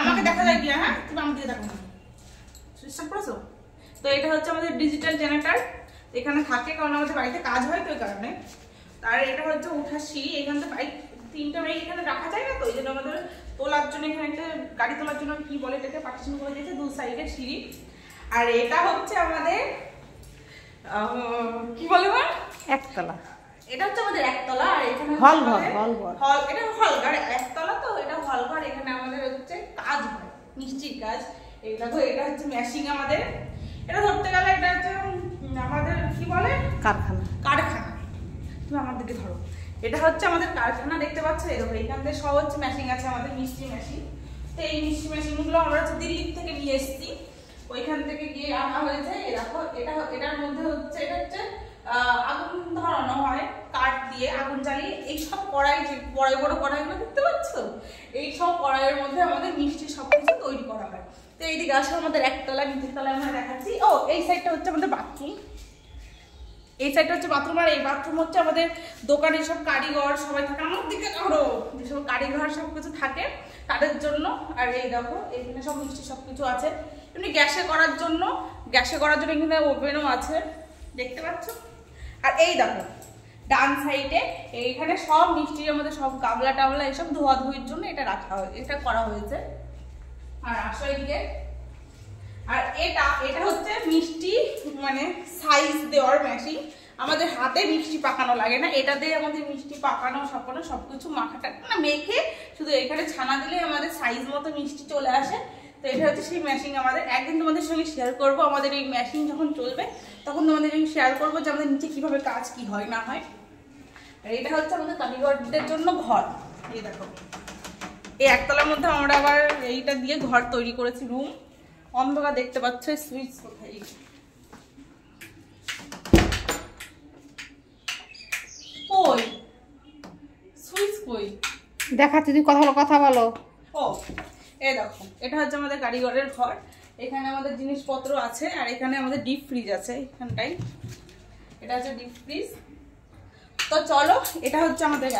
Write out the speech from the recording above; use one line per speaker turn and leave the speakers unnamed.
আমাকে দেখা যায় কি? হ্যাঁ, তুমি আমাকে দেখো না, সুইচ অফ করেছো? তো এটা হচ্ছে আমাদের ডিজিটাল জেনারেটর, এখানে থাকে কারণ আমাদের বাড়িতে কাজ হয় তো ওই কারণে। আর এটা হচ্ছে উঠার সিঁড়ি, এখানে তো বাইক 3টা বাইক এখানে রাখা যায় না, তো এই জন্য আমাদের তোলার জন্য এখানে একটা গাড়ি তোলার জন্য কি বলে এটাকে পার্টিশন করে দিয়েছে, 2 সাইডের সিঁড়ি। আর এটা হচ্ছে আমাদের কি বলে মা,
একতলা।
এটা হচ্ছে আমাদের একতলা। আর এখানে
হল ঘর,
এটা হল ঘর, একতলা তো এটা হল ঘর। এখানে আমাদের হচ্ছে কাজ হয়, মিষ্টির কাজ। এই দেখো এটা হচ্ছে মেশিন আমাদের, এটা ধরতে গেলে এটা হচ্ছে আমাদের কি বলে
কারখানা।
তুমি আমার দিকে ধরো, এটা হচ্ছে আমাদের কারখানা, দেখতে পাচ্ছ? এই দেখো এখান থেকে সব হচ্ছে মেশিন আছে আমাদের, মিষ্টি মেশিন। তো এই মিষ্টি মেশিনগুলো আমরা হচ্ছে দিল্লি থেকে নিয়ে এসেছি, ওইখান থেকে গিয়ে আনা হয়েছে। এই দেখো এটার মধ্যে হচ্ছে এটা হচ্ছে আগুন ধরানো হয় কাঠ দিয়ে, আগুন জ্বালিয়ে এইসব কড়াই, যে বড় বড় কড়াইগুলো দেখতে পাচ্ছ, এইসব কড়াইয়ের মধ্যে আমাদের মিষ্টি সবকিছু তৈরি করা হয়। তো এইদিকে আসলে আমাদের একতলা, নিচের তলায় আমরা দেখাচ্ছি। ও এই সাইডটা হচ্ছে আমাদের বাথরুম, এই সাইডটা হচ্ছে বাথরুম। আর এই বাথরুম হচ্ছে আমাদের দোকানের সব কারিগর সবাই থাকে, আমার দিকে ধরো, যেসব কারিগর সবকিছু থাকে তাদের জন্য। আর এই দেখো এখানে সব মিষ্টি সবকিছু আছে। এমনি গ্যাসে করার জন্য এখানে ওভেনও আছে, দেখতে পাচ্ছ? আর এই দেখো ডান সাইডে এইখানে সব মিষ্টির মধ্যে সব গামলা টামলা এসব ধোয়াধুয়ির জন্য এটা রাখা হয়, এটা করা হয়েছে। আর আসো এদিকে, আর এটা হচ্ছে মিষ্টি মানে সাইজ দেওয়ার মেশিন। আমাদের হাতে মিষ্টি পাকানো লাগে না, এটা দিয়ে আমাদের মিষ্টি পাকানো সাপানো সবকিছু মাখাটা না মেখে শুধু এখানে ছানা দিলে আমাদের সাইজ মতো মিষ্টি চলে আসে। তো এটা হচ্ছে সেই মেশিন আমাদের। একদিন তোমাদের সঙ্গে শেয়ার করবো আমাদের এই মেশিন যখন চলবে, তখন তোমাদের সঙ্গে শেয়ার করবো যে আমাদের নিচে কিভাবে কাজ কি হয় না হয়। আর এটা হচ্ছে আমাদের কারিগরদের জন্য ঘর। এই দেখো এই একতলার মধ্যে আমরা আবার এইটা দিয়ে ঘর তৈরি করেছি, রুম। অন্ধকার দেখতে পাচ্ছ, সুইচ কোথায়, কই সুইচ কই
দেখাচ্ছি, তুই কথা বলো।
ও এই দেখো এটা হচ্ছে আমাদের কারিগরের ঘর, এখানে আমাদের জিনিসপত্র আছে। আর এখানে আমাদের ডিপ ফ্রিজ আছে এখানটাই, এটা হচ্ছে ডিপ ফ্রিজ। তো চলো এটা হচ্ছে আমাদের